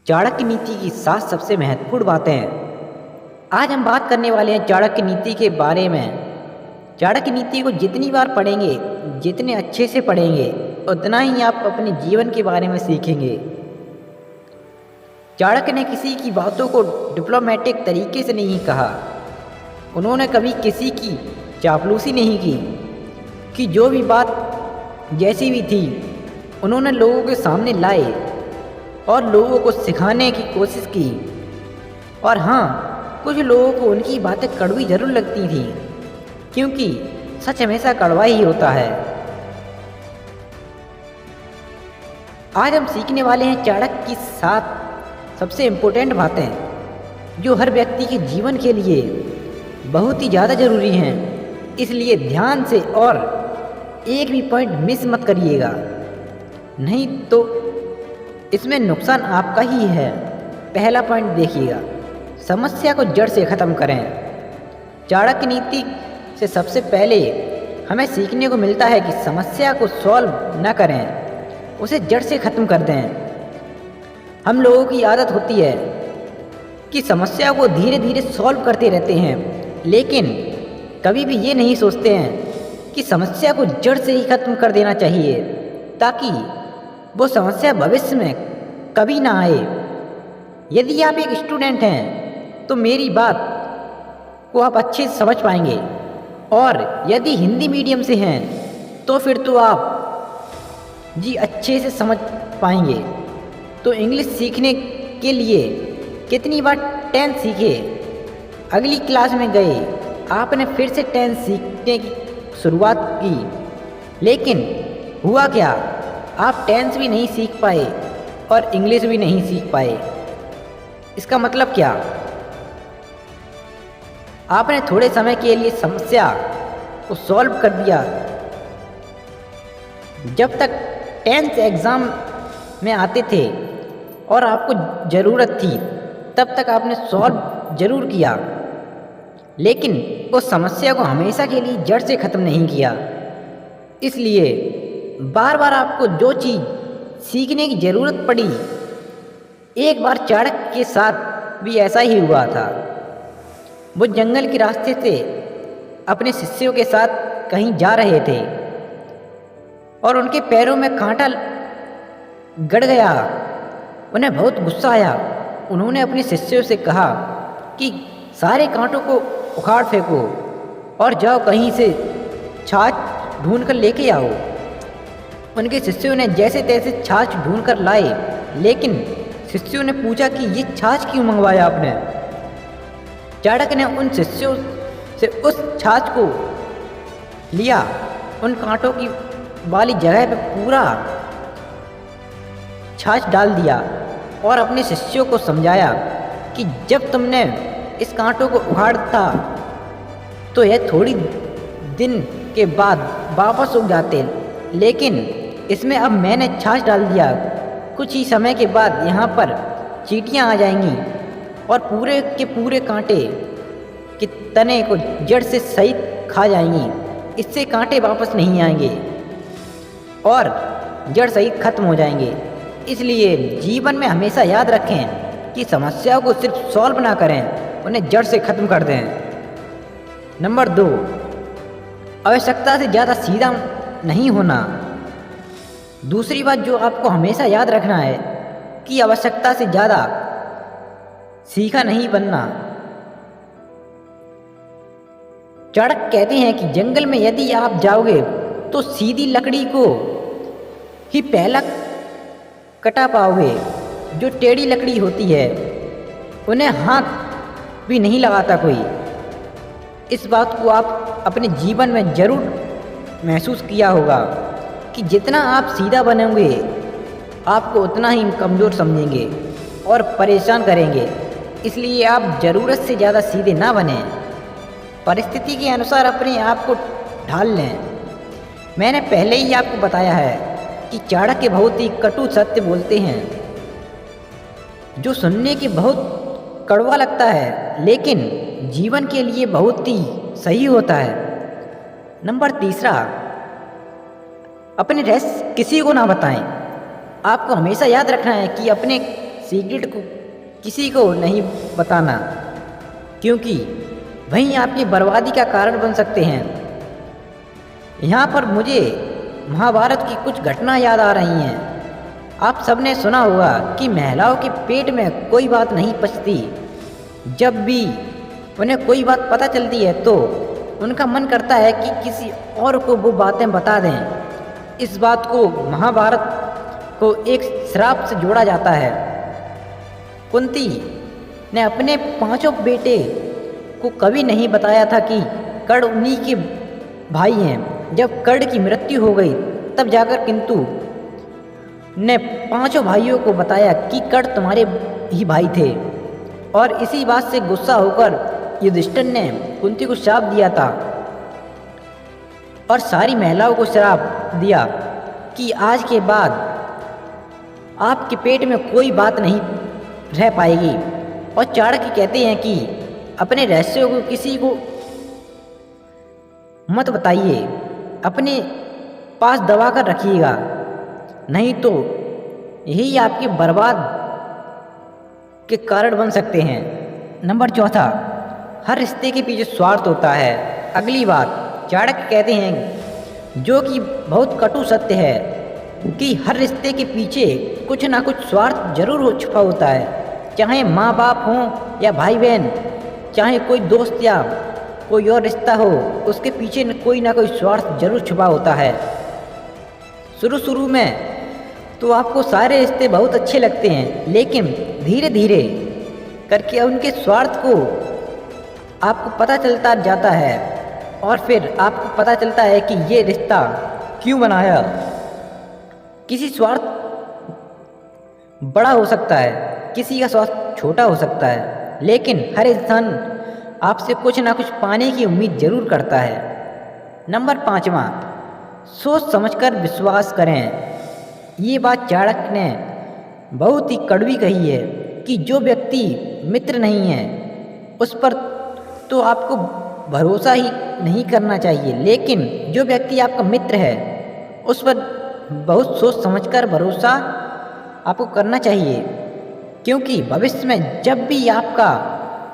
चाणक्य नीति की 7 सबसे महत्वपूर्ण बातें। आज हम बात करने वाले हैं चाणक्य नीति के बारे में। चाणक्य नीति को जितनी बार पढ़ेंगे, जितने अच्छे से पढ़ेंगे, उतना ही आप अपने जीवन के बारे में सीखेंगे। चाणक्य ने किसी की बातों को डिप्लोमेटिक तरीके से नहीं कहा। उन्होंने कभी किसी की चापलूसी नहीं की कि जो भी बात जैसी भी थी उन्होंने लोगों के सामने लाए और लोगों को सिखाने की कोशिश की। और हाँ, कुछ लोगों को उनकी बातें कड़वी जरूर लगती थी, क्योंकि सच हमेशा कड़वा ही होता है। आज हम सीखने वाले हैं चाणक्य की 7 सबसे इम्पोर्टेंट बातें, जो हर व्यक्ति के जीवन के लिए बहुत ही ज़्यादा ज़रूरी हैं। इसलिए ध्यान से और एक भी पॉइंट मिस मत करिएगा, नहीं तो इसमें नुकसान आपका ही है। पहला पॉइंट देखिएगा, समस्या को जड़ से ख़त्म करें। चाणक्य नीति से सबसे पहले हमें सीखने को मिलता है कि समस्या को सॉल्व न करें, उसे जड़ से ख़त्म कर दें। हम लोगों की आदत होती है कि समस्या को धीरे धीरे सॉल्व करते रहते हैं, लेकिन कभी भी ये नहीं सोचते हैं कि समस्या को जड़ से ही ख़त्म कर देना चाहिए, ताकि वो समस्या भविष्य में कभी ना आए। यदि आप एक स्टूडेंट हैं तो मेरी बात को आप अच्छे से समझ पाएंगे, और यदि हिंदी मीडियम से हैं तो फिर तो आप जी अच्छे से समझ पाएंगे। तो इंग्लिश सीखने के लिए कितनी बार टेंस सीखे, अगली क्लास में गए, आपने फिर से टेंस सीखने की शुरुआत की, लेकिन हुआ क्या, आप टेंस भी नहीं सीख पाए और इंग्लिश भी नहीं सीख पाए। इसका मतलब क्या, आपने थोड़े समय के लिए समस्या को सॉल्व कर दिया। जब तक टेंस एग्ज़ाम में आते थे और आपको ज़रूरत थी, तब तक आपने सॉल्व ज़रूर किया, लेकिन उस समस्या को हमेशा के लिए जड़ से ख़त्म नहीं किया। इसलिए बार बार आपको जो चीज़ सीखने की ज़रूरत पड़ी, एक बार चाणक्य के साथ भी ऐसा ही हुआ था। वो जंगल के रास्ते से अपने शिष्यों के साथ कहीं जा रहे थे और उनके पैरों में कांटा गड़ गया। उन्हें बहुत गुस्सा आया। उन्होंने अपने शिष्यों से कहा कि सारे कांटों को उखाड़ फेंको और जाओ कहीं से छाछ ढूंढ कर लेके आओ। उनके शिष्यों ने जैसे तैसे छाछ ढूंढ कर लाए, लेकिन शिष्यों ने पूछा कि ये छाछ क्यों मंगवाया आपने। चाणक्य ने उन शिष्यों से उस छाछ को लिया, उन कांटों की वाली जगह पे पूरा छाछ डाल दिया और अपने शिष्यों को समझाया कि जब तुमने इस कांटों को उखाड़ा था तो यह थोड़ी दिन के बाद वापस उग जाते, लेकिन इसमें अब मैंने छाछ डाल दिया। कुछ ही समय के बाद यहाँ पर चींटियाँ आ जाएंगी और पूरे के पूरे कांटे के तने को जड़ से सहित खा जाएंगी। इससे कांटे वापस नहीं आएंगे और जड़ सहित खत्म हो जाएंगे। इसलिए जीवन में हमेशा याद रखें कि समस्याओं को सिर्फ सॉल्व ना करें, उन्हें जड़ से ख़त्म कर दें। नंबर 2, आवश्यकता से ज़्यादा सीधा नहीं होना। दूसरी बात जो आपको हमेशा याद रखना है कि आवश्यकता से ज़्यादा सीखा नहीं बनना। चाणक्य कहते हैं कि जंगल में यदि आप जाओगे तो सीधी लकड़ी को ही पहला कटा पाओगे। जो टेढ़ी लकड़ी होती है उन्हें हाथ भी नहीं लगाता कोई। इस बात को आप अपने जीवन में ज़रूर महसूस किया होगा कि जितना आप सीधा बनोगे, आपको उतना ही कमज़ोर समझेंगे और परेशान करेंगे। इसलिए आप ज़रूरत से ज़्यादा सीधे ना बनें, परिस्थिति के अनुसार अपने आप को ढाल लें। मैंने पहले ही आपको बताया है कि चाणक्य बहुत ही कटु सत्य बोलते हैं, जो सुनने के बहुत कड़वा लगता है, लेकिन जीवन के लिए बहुत ही सही होता है। नंबर 3, अपने रहस्य किसी को ना बताएं। आपको हमेशा याद रखना है कि अपने सीक्रेट को किसी को नहीं बताना, क्योंकि वहीं आपकी बर्बादी का कारण बन सकते हैं। यहाँ पर मुझे महाभारत की कुछ घटना याद आ रही हैं। आप सबने सुना होगा कि महिलाओं के पेट में कोई बात नहीं पचती। जब भी उन्हें कोई बात पता चलती है तो उनका मन करता है कि किसी और को वो बातें बता दें। इस बात को महाभारत को एक श्राप से जोड़ा जाता है। कुंती ने अपने 5 बेटे को कभी नहीं बताया था कि कर्ण उन्हीं के भाई हैं। जब कर्ण की मृत्यु हो गई तब जाकर किंतु ने 5 भाइयों को बताया कि कर्ण तुम्हारे ही भाई थे, और इसी बात से गुस्सा होकर युधिष्ठिर ने कुंती को श्राप दिया था और सारी महिलाओं को श्राप दिया कि आज के बाद आपके पेट में कोई बात नहीं रह पाएगी। और चाणक्य कहते हैं कि अपने रहस्यों को किसी को मत बताइए, अपने पास दबा कर रखिएगा, नहीं तो यही आपके बर्बाद के कारण बन सकते हैं। नंबर 4, हर रिश्ते के पीछे स्वार्थ होता है। अगली बात चाणक्य कहते हैं, जो कि बहुत कटु सत्य है, कि हर रिश्ते के पीछे कुछ ना कुछ स्वार्थ जरूर छुपा होता है। चाहे माँ बाप हों या भाई बहन, चाहे कोई दोस्त या कोई और रिश्ता हो, उसके पीछे कोई ना कोई स्वार्थ जरूर छुपा होता है। शुरू में तो आपको सारे रिश्ते बहुत अच्छे लगते हैं, लेकिन धीरे धीरे करके उनके स्वार्थ को आपको पता चलता जाता है, और फिर आपको पता चलता है कि ये रिश्ता क्यों बनाया। किसी स्वार्थ बड़ा हो सकता है, किसी का स्वार्थ छोटा हो सकता है, लेकिन हर इंसान आपसे कुछ ना कुछ पाने की उम्मीद जरूर करता है। नंबर 5, सोच समझकर विश्वास करें। ये बात चाणक्य ने बहुत ही कड़वी कही है कि जो व्यक्ति मित्र नहीं है उस पर तो आपको भरोसा ही नहीं करना चाहिए, लेकिन जो व्यक्ति आपका मित्र है उस पर बहुत सोच समझकर भरोसा आपको करना चाहिए, क्योंकि भविष्य में जब भी आपका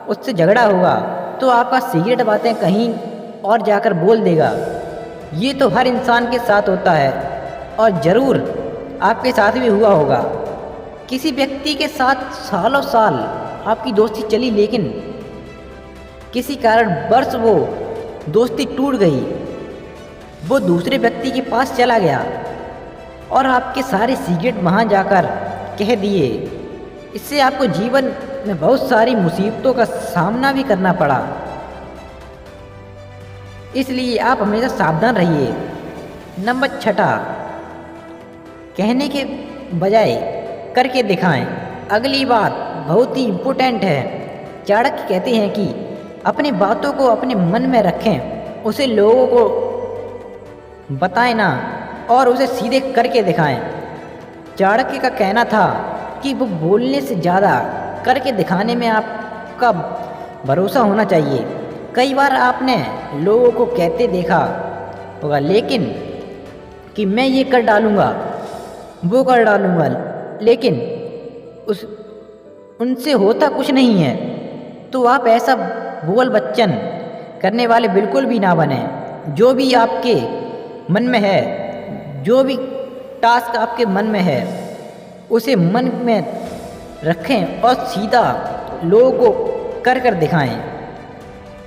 उससे झगड़ा होगा तो आपका सीक्रेट बातें कहीं और जाकर बोल देगा। ये तो हर इंसान के साथ होता है और ज़रूर आपके साथ भी हुआ होगा। किसी व्यक्ति के साथ सालों साल आपकी दोस्ती चली, लेकिन किसी कारण वर्ष वो दोस्ती टूट गई, वो दूसरे व्यक्ति के पास चला गया और आपके सारे सीक्रेट वहाँ जाकर कह दिए। इससे आपको जीवन में बहुत सारी मुसीबतों का सामना भी करना पड़ा। इसलिए आप हमेशा सावधान रहिए। नंबर 6, कहने के बजाय करके दिखाएं। अगली बात बहुत ही इम्पोर्टेंट है। चाणक्य कहते हैं कि अपनी बातों को अपने मन में रखें, उसे लोगों को बताएं ना, और उसे सीधे करके दिखाएं। चाणक्य का कहना था कि वो बोलने से ज़्यादा करके दिखाने में आपका भरोसा होना चाहिए। कई बार आपने लोगों को कहते देखा होगा, लेकिन कि मैं ये कर डालूँगा, वो कर डालूँगा, लेकिन उनसे होता कुछ नहीं है। तो आप ऐसा बोल बच्चन करने वाले बिल्कुल भी ना बने। जो भी आपके मन में है, जो भी टास्क आपके मन में है, उसे मन में रखें और सीधा लोगों को कर दिखाएं।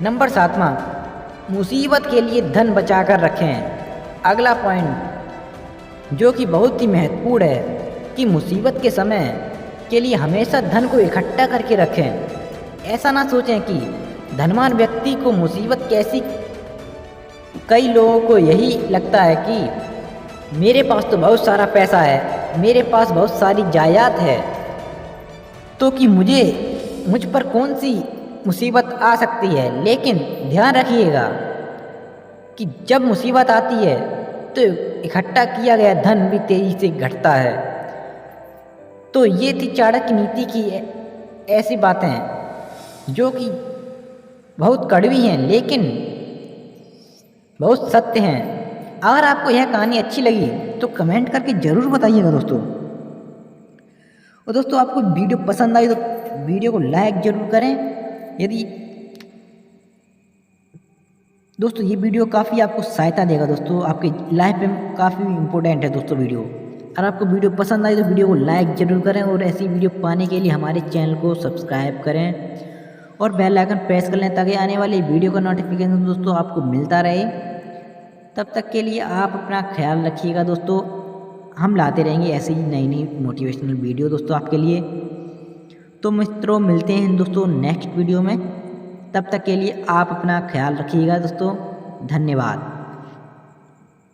नंबर 7, मुसीबत के लिए धन बचा कर रखें। अगला पॉइंट जो कि बहुत ही महत्वपूर्ण है कि मुसीबत के समय के लिए हमेशा धन को इकट्ठा करके रखें। ऐसा ना सोचें कि धनवान व्यक्ति को मुसीबत कैसी। कई लोगों को यही लगता है कि मेरे पास तो बहुत सारा पैसा है, मेरे पास बहुत सारी जायदाद है, तो कि मुझ पर कौन सी मुसीबत आ सकती है। लेकिन ध्यान रखिएगा कि जब मुसीबत आती है तो इकट्ठा किया गया धन भी तेजी से घटता है। तो ये थी चाणक्य नीति की ऐसी बातें जो कि बहुत कड़वी हैं, लेकिन बहुत सत्य हैं। अगर आपको यह कहानी अच्छी लगी तो कमेंट करके ज़रूर बताइएगा दोस्तों। और दोस्तों आपको वीडियो पसंद आई तो वीडियो को लाइक ज़रूर करें। यदि दोस्तों ये वीडियो काफ़ी आपको सहायता देगा दोस्तों, आपकी लाइफ में काफ़ी इम्पोर्टेंट है दोस्तों वीडियो। अगर आपको वीडियो पसंद आई तो वीडियो को लाइक ज़रूर करें और ऐसी वीडियो पाने के लिए हमारे चैनल को सब्सक्राइब करें और बेल आइकन प्रेस कर लें ताकि आने वाली वीडियो का नोटिफिकेशन दोस्तों आपको मिलता रहे। तब तक के लिए आप अपना ख्याल रखिएगा दोस्तों, हम लाते रहेंगे ऐसे ही नई नई मोटिवेशनल वीडियो दोस्तों आपके लिए। तो मित्रों मिलते हैं दोस्तों नेक्स्ट वीडियो में, तब तक के लिए आप अपना ख्याल रखिएगा दोस्तों। धन्यवाद।